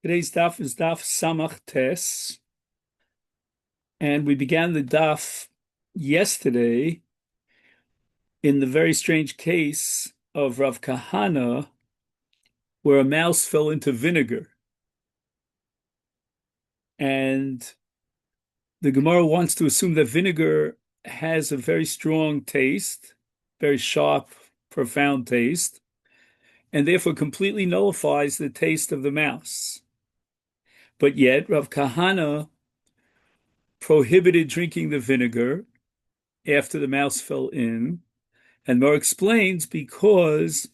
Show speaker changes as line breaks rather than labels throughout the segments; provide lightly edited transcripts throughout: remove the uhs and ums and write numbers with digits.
Today's daf is daf Samach Tes, and we began the daf yesterday in the very strange case of Rav Kahana, where a mouse fell into vinegar. And the Gemara wants to assume that vinegar has a very strong taste, very sharp, profound taste, and therefore completely nullifies the taste of the mouse. But yet, Rav Kahana prohibited drinking the vinegar after the mouse fell in. And Mar explains because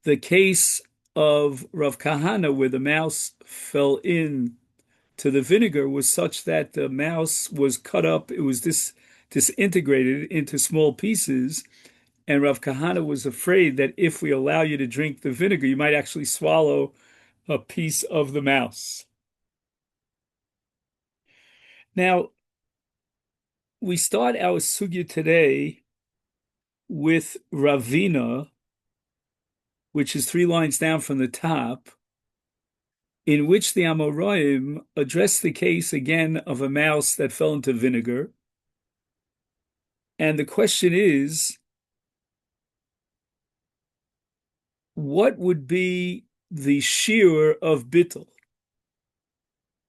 the case of Rav Kahana, where the mouse fell in to the vinegar, was such that the mouse was cut up, it was disintegrated into small pieces. And Rav Kahana was afraid that if we allow you to drink the vinegar, you might actually swallow a piece of the mouse. Now, we start our sugya today with Ravina, which is 3 lines down from the top, in which the Amoraim address the case again of a mouse that fell into vinegar. And the question is, what would be the shear of bittul?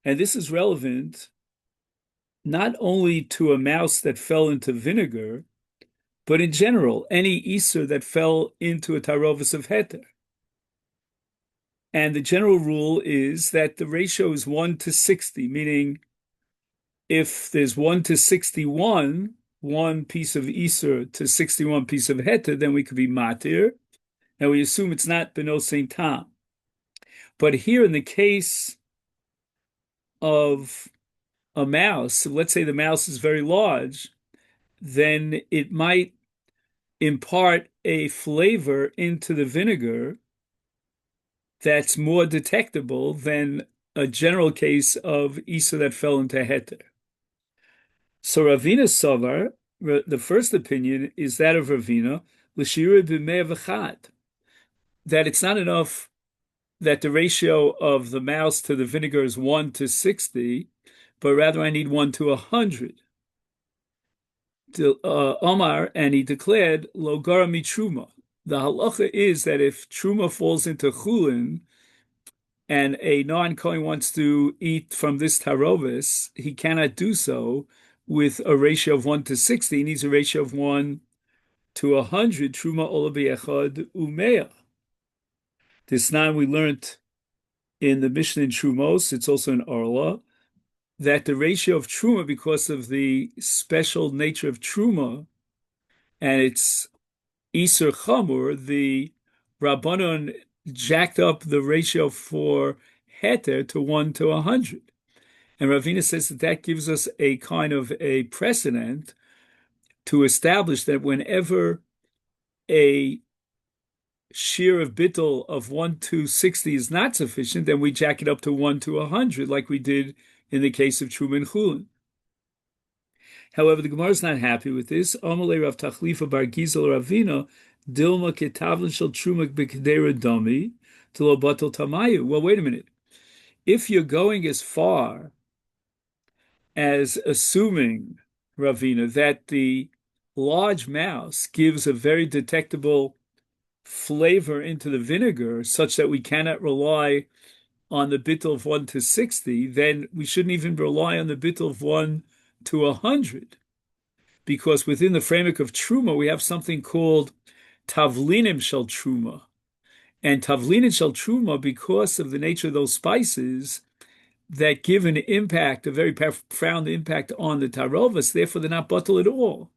And this is relevant not only to a mouse that fell into vinegar, but in general, any iser that fell into a tarovis of heter. And the general rule is that the ratio is 1 to 60, meaning if there's 1 to 61, one piece of iser to 61 piece of heter, then we could be matir, and we assume it's not beno same tam. But here in the case of a mouse, let's say the mouse is very large, then it might impart a flavor into the vinegar that's more detectable than a general case of Isa that fell into heter. So Ravina Savar, the first opinion is that of Ravina, l'shira b'mei v'chad, that it's not enough that the ratio of the mouse to the vinegar is 1 to 60, but rather I need 1 to 100. Omar, and he declared, lo gara mitruma. The halacha is that if truma falls into chulin, and a non-Kohen wants to eat from this tarovis, he cannot do so with a ratio of 1 to 60. He needs a ratio of 1 to 100. Truma ola b'echad umeya. This time we learned in the Mishnah in Trumos, it's also in Orla, that the ratio of truma, because of the special nature of truma and its iser chamur, the Rabbanon jacked up the ratio for heter to 1 to 100. And Ravina says that that gives us a kind of a precedent to establish that whenever a shear of bittul of 1 to 60 is not sufficient, then we jack it up to 1 to 100, like we did in the case of Truma and Chulin. However, the Gemara is not happy with this. Amalei Rav Tachlifa Bar Gizel Ravina Dilma Ketavlin Shel Truma B'Kedera Dami Tilo Batel Tamayu. Well, wait a minute. If you're going as far as assuming, Ravina, that the large mouse gives a very detectable flavor into the vinegar such that we cannot rely on the bittul of 1 to 60, then we shouldn't even rely on the bittul of 1 to 100. Because within the framework of truma, we have something called tavlinim shel truma. And tavlinim shel truma, because of the nature of those spices, that give an impact, a very profound impact on the tarovas, therefore they're not bottle at all.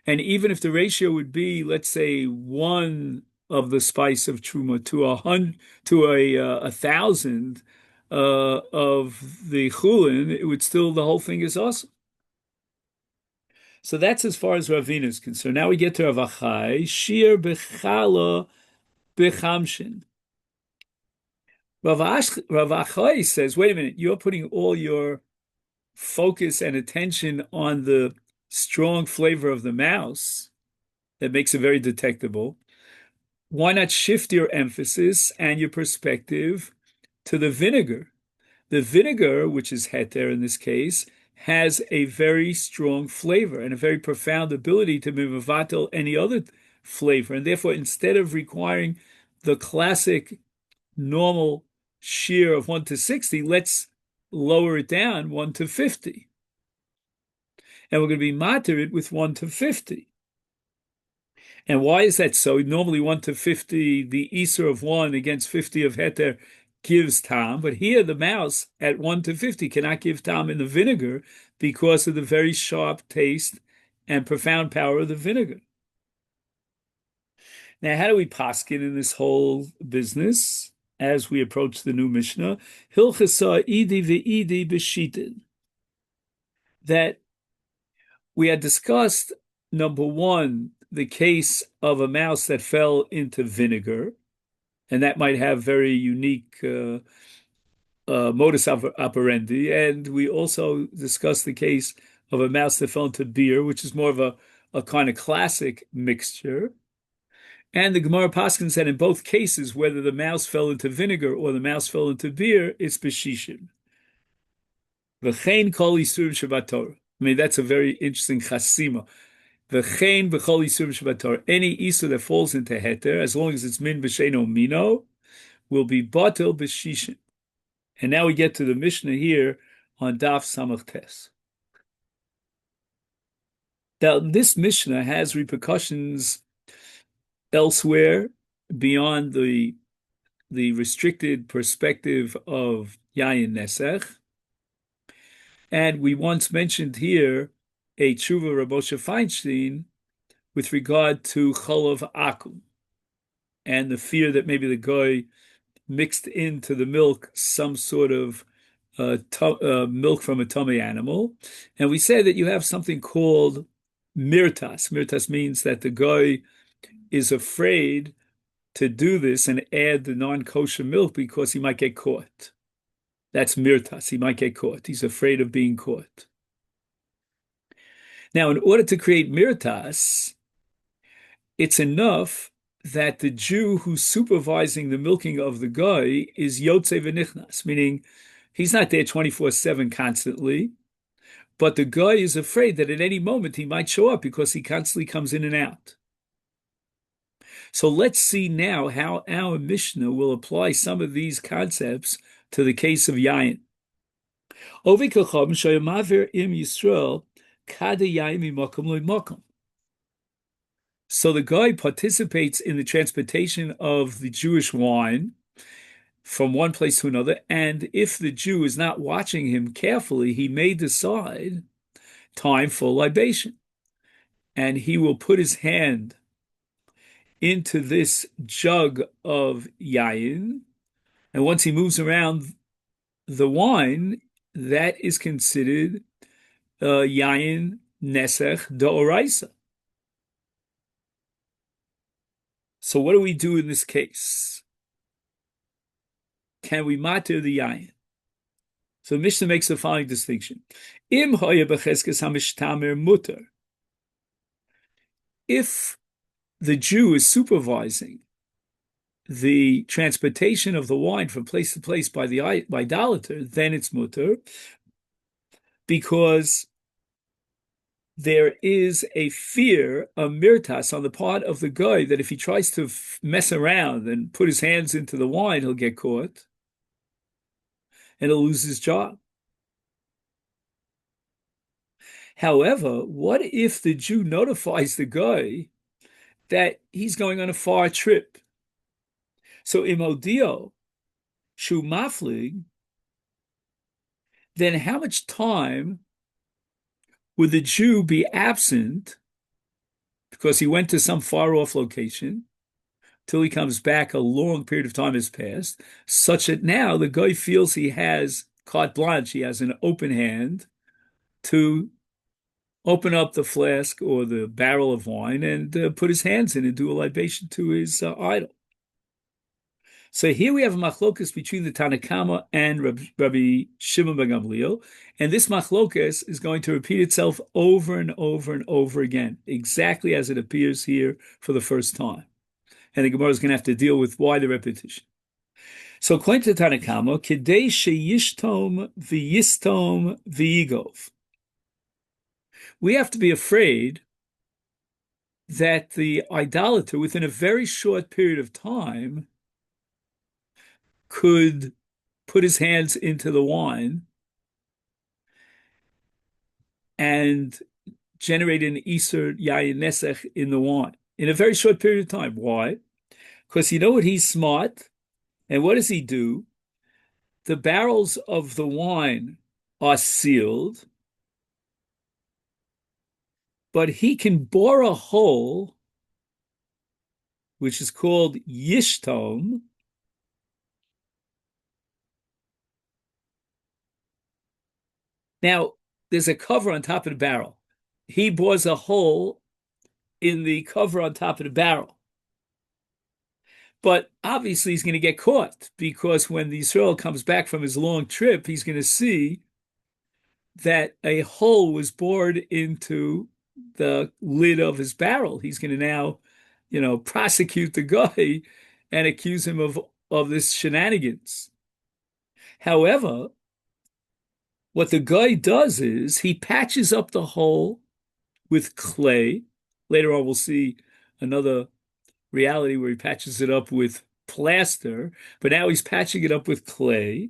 And even if the ratio would be, let's say, 1 of the spice of truma to 100 to a 1,000 of the chulin, it would still, the whole thing is awesome. So that's as far as Ravina is concerned. Now we get to Rav Achai, shir bechala bechamshin. Rav Achai says, wait a minute, you're putting all your focus and attention on the strong flavor of the mouse that makes it very detectable. Why not shift your emphasis and your perspective to the vinegar. The vinegar, which is heter in this case, has a very strong flavor and a very profound ability to mevatel any other flavor. And therefore, instead of requiring the classic normal shear of 1 to 60, let's lower it down 1 to 50. And we're going to be matir it with 1 to 50. And why is that so? Normally 1 to 50, the Isser of 1 against 50 of heter gives tam, but here the mouse at 1 to 50 cannot give tam in the vinegar because of the very sharp taste and profound power of the vinegar. Now, how do we paskin in this whole business as we approach the new Mishnah? Hilchasa idi ve'idi b'shitin. That we had discussed, number one, the case of a mouse that fell into vinegar, and that might have very unique modus operandi. And we also discussed the case of a mouse that fell into beer, which is more of a kind of classic mixture. And the Gemara Paskin said in both cases, whether the mouse fell into vinegar or the mouse fell into beer, it's b'shishim. V'chein kol isurim Shabbat Torah. I mean, that's a very interesting chasima. V'chein b'chol isurim Shabbat Torah. Any isur that falls into heter, as long as it's min b'sheino mino, will be batel b'shishim. And now we get to the Mishnah here on Daf Samach Tes. Now, this Mishnah has repercussions elsewhere beyond the restricted perspective of Yayin Nesech. And we once mentioned here a tshuva Rav Moshe Feinstein with regard to Cholov Akum and the fear that maybe the guy mixed into the milk some sort of milk from a tummy animal. And we say that you have something called mirtas. Mirtas means that the guy is afraid to do this and add the non-kosher milk because he might get caught. That's mirtas. He might get caught. He's afraid of being caught. Now, in order to create mirtas, it's enough that the Jew who's supervising the milking of the guy is yotze v'nichnas, meaning he's not there 24/7 constantly, but the guy is afraid that at any moment he might show up because he constantly comes in and out. So let's see now how our Mishnah will apply some of these concepts to the case of Yayin. So the guy participates in the transportation of the Jewish wine from one place to another, and if the Jew is not watching him carefully, he may decide time for libation. And he will put his hand into this jug of yayin, and once he moves around the wine, that is considered yayin nesech d'oraisa. So what do we do in this case? Can we matir the yayin? So the Mishnah makes the following distinction. Im hoya b'cheskes hamishtamer muter. If the Jew is supervising the transportation of the wine from place to place by the idolater, then it's mutter, because there is a fear of mirtas on the part of the guy that if he tries to mess around and put his hands into the wine, he'll get caught and he'll lose his job. However, what if the Jew notifies the guy that he's going on a far trip? So imodio shu maflig, then how much time would the Jew be absent because he went to some far off location till he comes back? A long period of time has passed, such that now the guy feels he has carte blanche, he has an open hand to open up the flask or the barrel of wine and put his hands in and do a libation to his idol. So here we have a machlokas between the Tanakama and Rabbi Shimon ben Gamliel, and this machlokas is going to repeat itself over and over and over again, exactly as it appears here for the first time. And the Gemara is going to have to deal with why the repetition. So according to Tanakama, Kidei sheyishtom v'yistom v'yigov. We have to be afraid that the idolater, within a very short period of time, could put his hands into the wine and generate an Iser Yayin Nesech in the wine in a very short period of time. Why? Because you know what? He's smart. And what does he do? The barrels of the wine are sealed, but he can bore a hole, which is called Yishtom. Now, there's a cover on top of the barrel. He bores a hole in the cover on top of the barrel. But obviously, he's going to get caught because when the Israel comes back from his long trip, he's going to see that a hole was bored into the lid of his barrel. He's going to now, prosecute the guy and accuse him of this shenanigans. However, what the guy does is he patches up the hole with clay. Later on, we'll see another reality where he patches it up with plaster, but now he's patching it up with clay,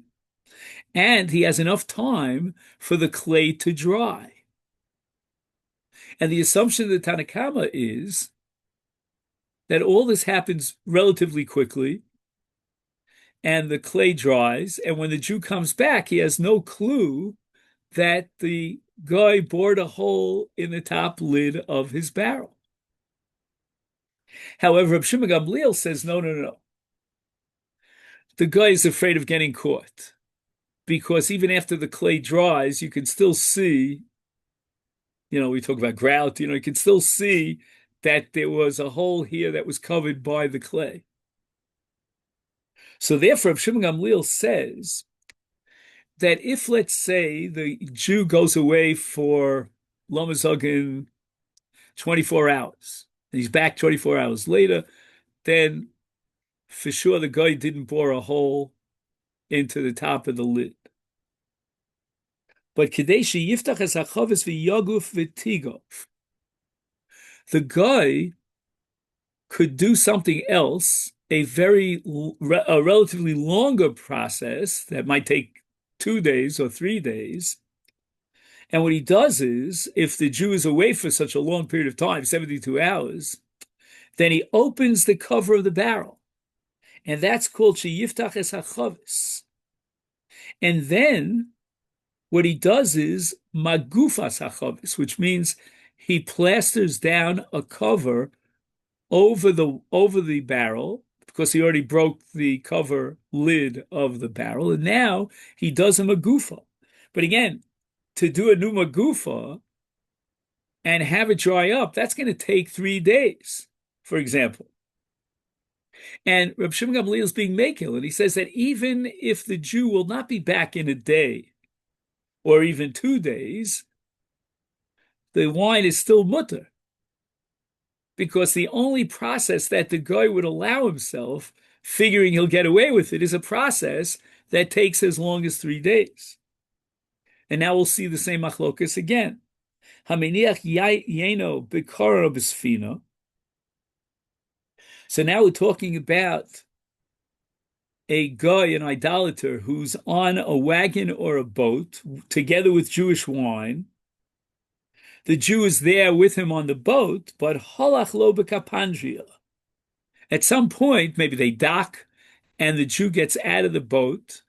and he has enough time for the clay to dry. And the assumption of the Tanakama is that all this happens relatively quickly, and the clay dries, and when the Jew comes back, he has no clue that the guy bored a hole in the top lid of his barrel. However, Reb Shimon Gamliel says, no, no, no. The guy is afraid of getting caught because even after the clay dries, you can still see, we talk about grout, you can still see that there was a hole here that was covered by the clay. So therefore, Reb Shimon Gamliel says that if, let's say, the Jew goes away for Lamazogin 24 hours, and he's back 24 hours later, then for sure the guy didn't bore a hole into the top of the lid. But Kadeshi Yiftach es Hachavis v'Yaguf v'Tigov. The guy could do something else, a relatively longer process that might take 2 days or 3 days. And what he does is, if the Jew is away for such a long period of time, 72 hours, then he opens the cover of the barrel. And that's called Sheyiftach es Hachavis. And then what he does is Magufas Hachavis, which means he plasters down a cover over the barrel because he already broke the cover lid of the barrel, and now he does a magufa. But again, to do a new magufa and have it dry up, that's going to take 3 days, for example. And Reb Shimon Gamliel is being makil, and he says that even if the Jew will not be back in a day or even 2 days, the wine is still mutter. Because the only process that the guy would allow himself, figuring he'll get away with it, is a process that takes as long as 3 days. And now we'll see the same machlokas again. Hameniach yeno b'kara b'sfina. So now we're talking about a guy, an idolater, who's on a wagon or a boat together with Jewish wine. The Jew is there with him on the boat, but halach lo b'kapandria. At some point, maybe they dock, and the Jew gets out of the boat,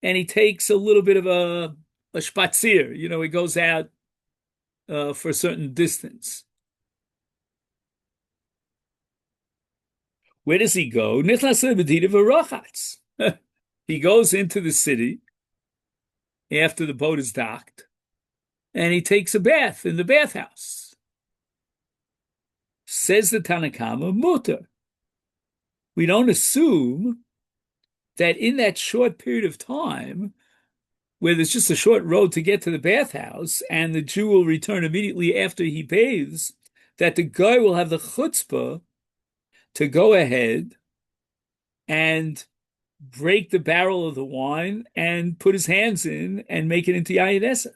and he takes a little bit of a spatzir. He goes out for a certain distance. Where does he go? He goes into the city after the boat is docked, and he takes a bath in the bathhouse. Says the Tanakama, mutter. We don't assume that in that short period of time, where there's just a short road to get to the bathhouse, and the Jew will return immediately after he bathes, that the guy will have the chutzpah to go ahead and break the barrel of the wine and put his hands in and make it into yayin esach.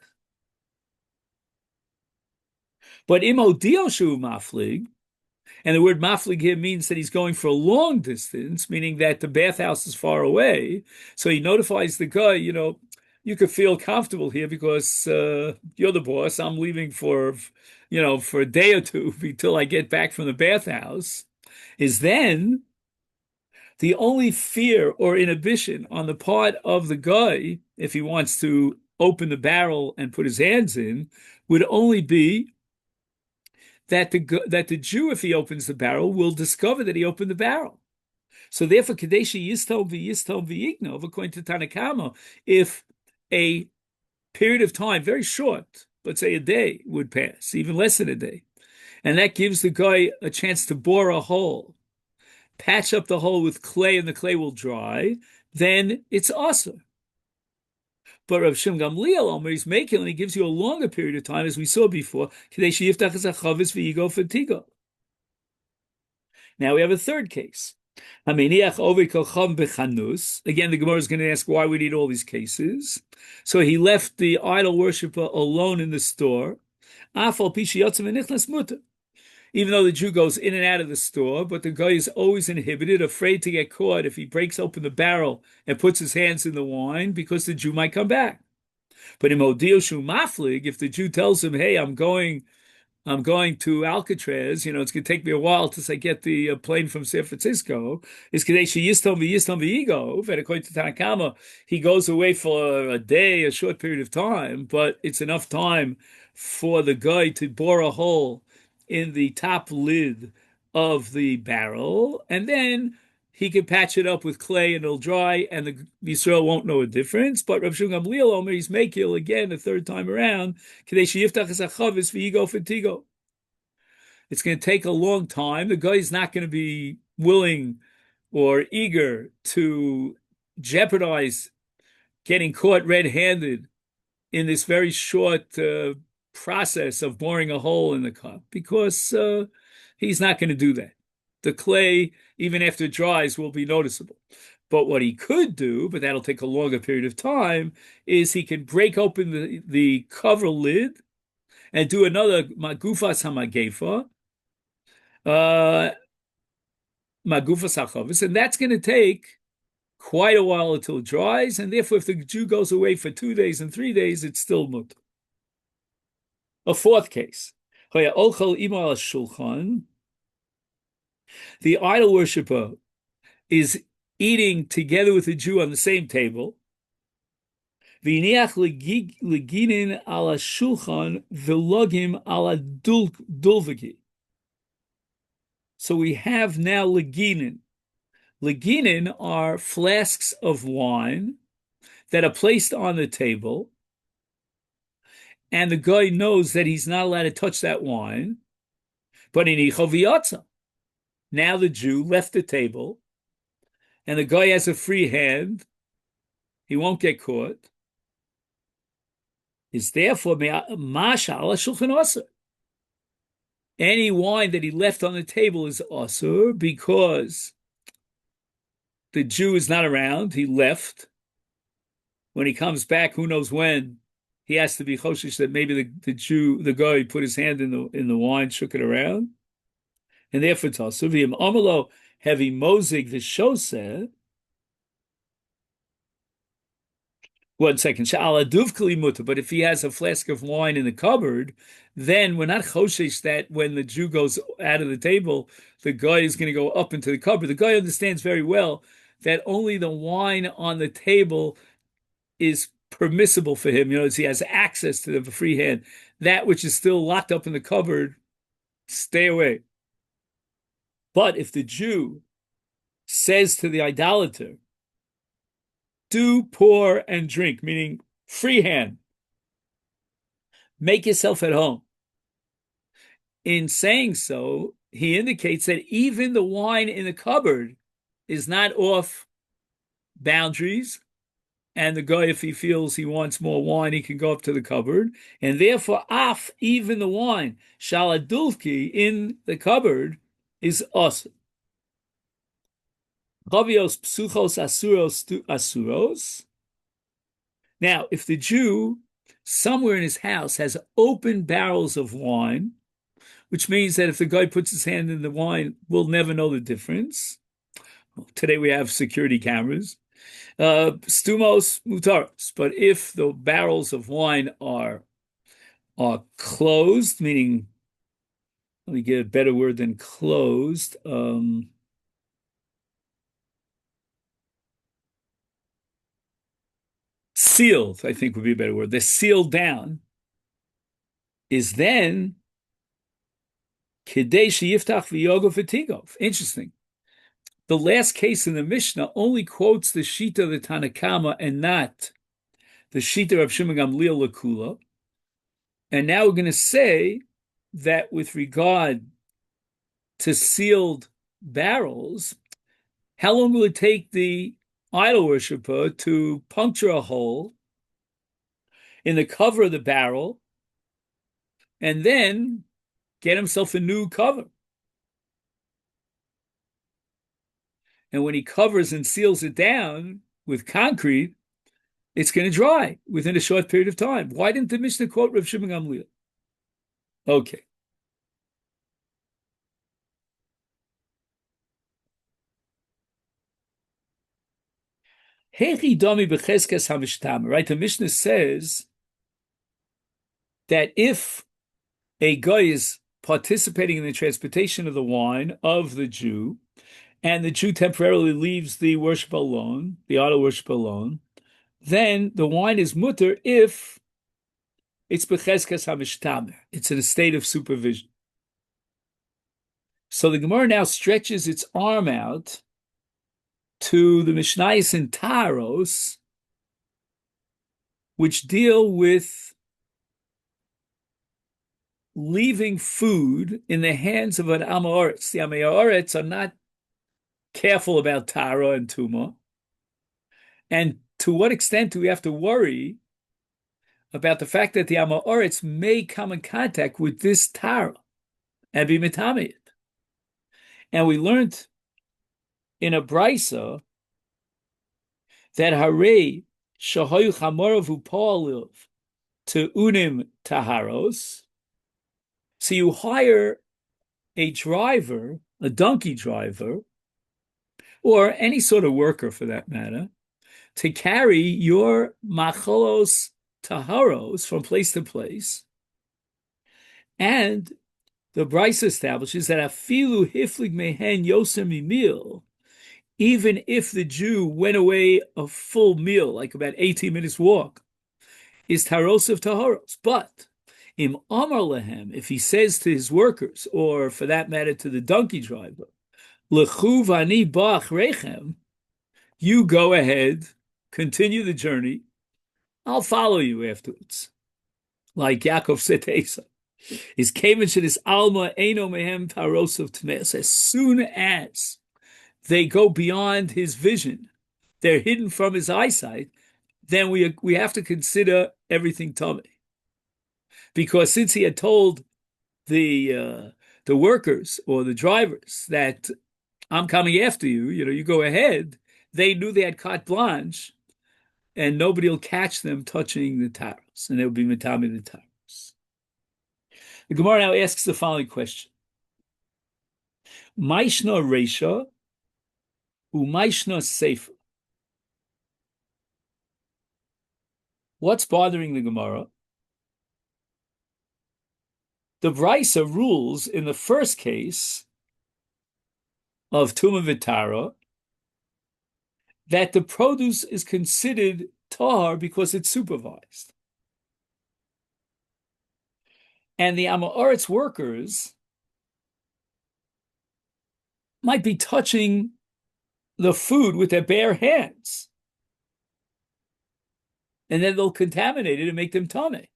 But imo dioshu maflig, and the word maflig here means that he's going for a long distance, meaning that the bathhouse is far away. So he notifies the guy, you could feel comfortable here because you're the boss. I'm leaving for a day or two until I get back from the bathhouse. Is then the only fear or inhibition on the part of the guy, if he wants to open the barrel and put his hands in, would only be that the Jew, if he opens the barrel, will discover that he opened the barrel. So therefore, Kadeshi Yistom v'Yistom v'Yignov, according to Tanakama, if a period of time, very short, let's say a day, would pass, even less than a day, and that gives the guy a chance to bore a hole, patch up the hole with clay, and the clay will dry, then it's awesome. But Rav Shimon Gamliel Omer, he's making, and he gives you a longer period of time, as we saw before. Now we have a third case. Again, the Gemara is going to ask why we need all these cases. So he left the idol worshiper alone in the store. Even though the Jew goes in and out of the store, but the guy is always inhibited, afraid to get caught if he breaks open the barrel and puts his hands in the wine, because the Jew might come back. But in Modioshu Maflig, if the Jew tells him, hey, I'm going to Alcatraz. It's going to take me a while till I get the plane from San Francisco. Is Kadeshi Yistom v'Yigov, and according to Tanakama, he goes away for a day, a short period of time, but it's enough time for the guy to bore a hole in the top lid of the barrel, and then he can patch it up with clay and it'll dry, and the Yisrael won't know a difference. But Rav Shimon Gamliel Omer, he's makil again a third time around. It's going to take a long time. The guy's not going to be willing or eager to jeopardize getting caught red-handed in this very short process of boring a hole in the cup, because he's not going to do that. The clay, even after it dries, will be noticeable. But what he could do, but that'll take a longer period of time, is he can break open the cover lid and do another magufas hamagefa, magufas hachavis, and that's going to take quite a while until it dries, and therefore if the Jew goes away for 2 days and 3 days, it's still mutter. A fourth case. The idol worshiper is eating together with the Jew on the same table. So we have now leginin. Leginin are flasks of wine that are placed on the table, and the guy knows that he's not allowed to touch that wine. But in Ichoviyatza, now the Jew left the table, and the guy has a free hand. He won't get caught. Is therefore mashal shulchan aser. Any wine that he left on the table is aser because the Jew is not around. He left. When he comes back, who knows when, he has to be choshish that maybe the guy put his hand in the wine, shook it around, and therefore it's aser. V'im amalo heavy mozig the shoseh. 1 second. But if he has a flask of wine in the cupboard, then we're not choshesh that when the Jew goes out of the table, the guy is going to go up into the cupboard. The guy understands very well that only the wine on the table is permissible for him. He has access to the free hand. That which is still locked up in the cupboard, stay away. But if the Jew says to the idolater, do, pour, and drink, meaning free hand, make yourself at home. In saying so, he indicates that even the wine in the cupboard is not off boundaries, and the guy, if he feels he wants more wine, he can go up to the cupboard, and therefore, even the wine, shaladulki, in the cupboard, is awesome. Chavios psuchos asuros. Now, if the Jew somewhere in his house has open barrels of wine, which means that if the guy puts his hand in the wine, we'll never know the difference. Today we have security cameras. Stumos mutaros. But if the barrels of wine are closed, meaning, let me get a better word than closed. Sealed, I think would be a better word. They're sealed down, is then Kadesh Yiftach V'Yogo V'Tigov. Interesting. The last case in the Mishnah only quotes the Shita of the Tanakama and not the Shita of Shimon Gamliel Lakula. And now we're going to say that with regard to sealed barrels, how long will it take the idol worshiper to puncture a hole in the cover of the barrel and then get himself a new cover? And when he covers and seals it down with concrete, it's going to dry within a short period of time. Why didn't the Mishnah quote Rav Shimon Gamliel? Okay. Right? The Mishnah says that if a guy is participating in the transportation of the wine of the Jew, and the Jew temporarily leaves the worship alone, the idol worship alone, then the wine is mutter if it's becheskes hamishtamer. It's in a state of supervision. So the Gemara now stretches its arm out to the Mishnayos and Taros, which deal with leaving food in the hands of an Amoritz. The Amoritz are not careful about Tara and Tuma. And to what extent do we have to worry about the fact that the Amoritz may come in contact with this Tara and be mitameit? And we learned in a brisa that Harei shahoyu chamorav upaliv to unim taharos. So you hire a driver, a donkey driver, or any sort of worker for that matter, to carry your machalos taharos from place to place. And the Brisa establishes that afilu hiflig mehen yosem mimil, even if the Jew went away a full meal, like about 18 minutes walk, is taros of taharos. But im amar lehem, if he says to his workers, or for that matter to the donkey driver, lechu vani bach rechem, you go ahead, continue the journey, I'll follow you afterwards. Like Yaakov said to Esau, is kaven shedis alma eno mehem taros of tmeis. As soon as they go beyond his vision, they're hidden from his eyesight, then we have to consider everything tummy. Because since he had told the workers or the drivers that I'm coming after you, you go ahead, they knew they had carte blanche, and nobody will catch them touching the taros, and they will be mitami the taros. The Gemara now asks the following question: Maishna Reisha u'Maishna Sefer. What's bothering the Gemara? The Brisa rules in the first case of Tuma Vitara that the produce is considered tahar because it's supervised. And the Amoritz workers might be touching the food with their bare hands. And then they'll contaminate it and make them tameh.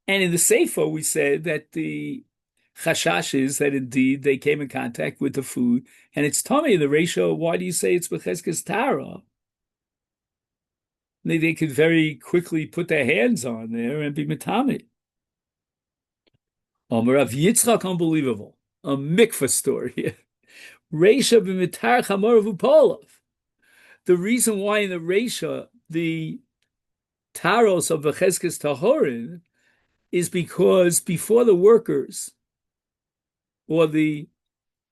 And in the Sefer, we said that the chashash is that indeed they came in contact with the food, and it's tummy. The ratio, why do you say it's becheskes tara? They could very quickly put their hands on there and be mitami. Rav Yitzchak, unbelievable. A mikvah story. Reisha b'mitar chamor v'polav. The reason why in the Reisha, the taros of V'cheskes Tahorin is because before the workers or the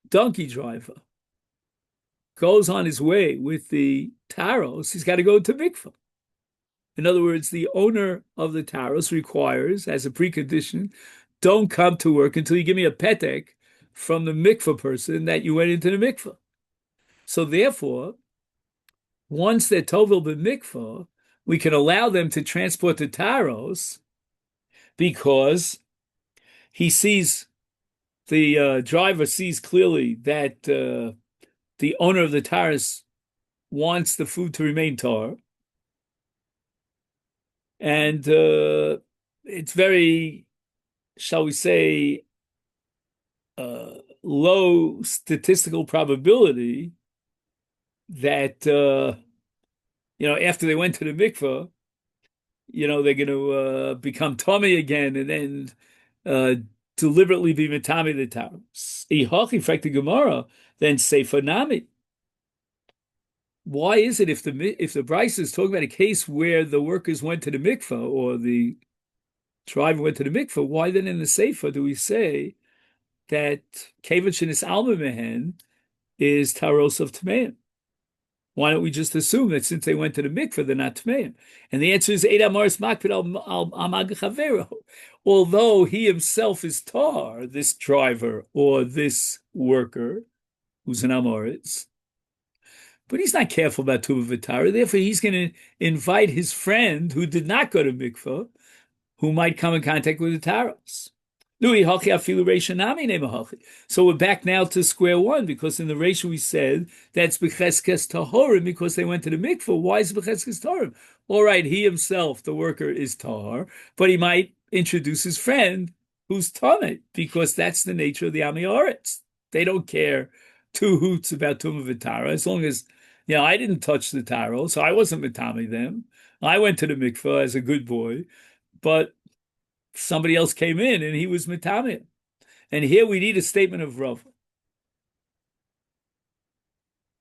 donkey driver goes on his way with the taros, he's got to go to mikvah. In other words, the owner of the taros requires, as a precondition, don't come to work until you give me a petek from the mikvah person that you went into the mikvah. So therefore, once they're tovel b'mikvah, we can allow them to transport the taros because he sees, the driver sees clearly that the owner of the taros wants the food to remain tar. And it's very, shall we say, low statistical probability that, after they went to the mikveh, they're going to become tummy again and then deliberately be mitami the taros. Ihachi frekti Gemara, then sefer nami. Why is it if the Bryce is talking about a case where the workers went to the mikveh or the driver went to the mikveh, why then in the sefer do we say that kevan shenis alma mehen is taros of tmeim? Why don't we just assume that since they went to the mikveh, they're not tmeim? And the answer is Eid Amaris Makpid al Amag Chavero. Although he himself is tar, this driver or this worker who's an Amoritz, but he's not careful about Tuva V'Tara. Therefore, he's going to invite his friend who did not go to mikveh, who might come in contact with the taros. So we're back now to square one, because in the ratio we said that's b'cheskes tahorim because they went to the mikveh. Why is b'cheskes tahorim? All right, he himself, the worker, is tahor, but he might introduce his friend who's tameh, because that's the nature of the Ami Haaretz. They don't care two hoots about Tumah V'Tara, as long as, I didn't touch the taro, so I wasn't mitami them. I went to the mikveh as a good boy, but somebody else came in and he was mitami. And here we need a statement of Rav.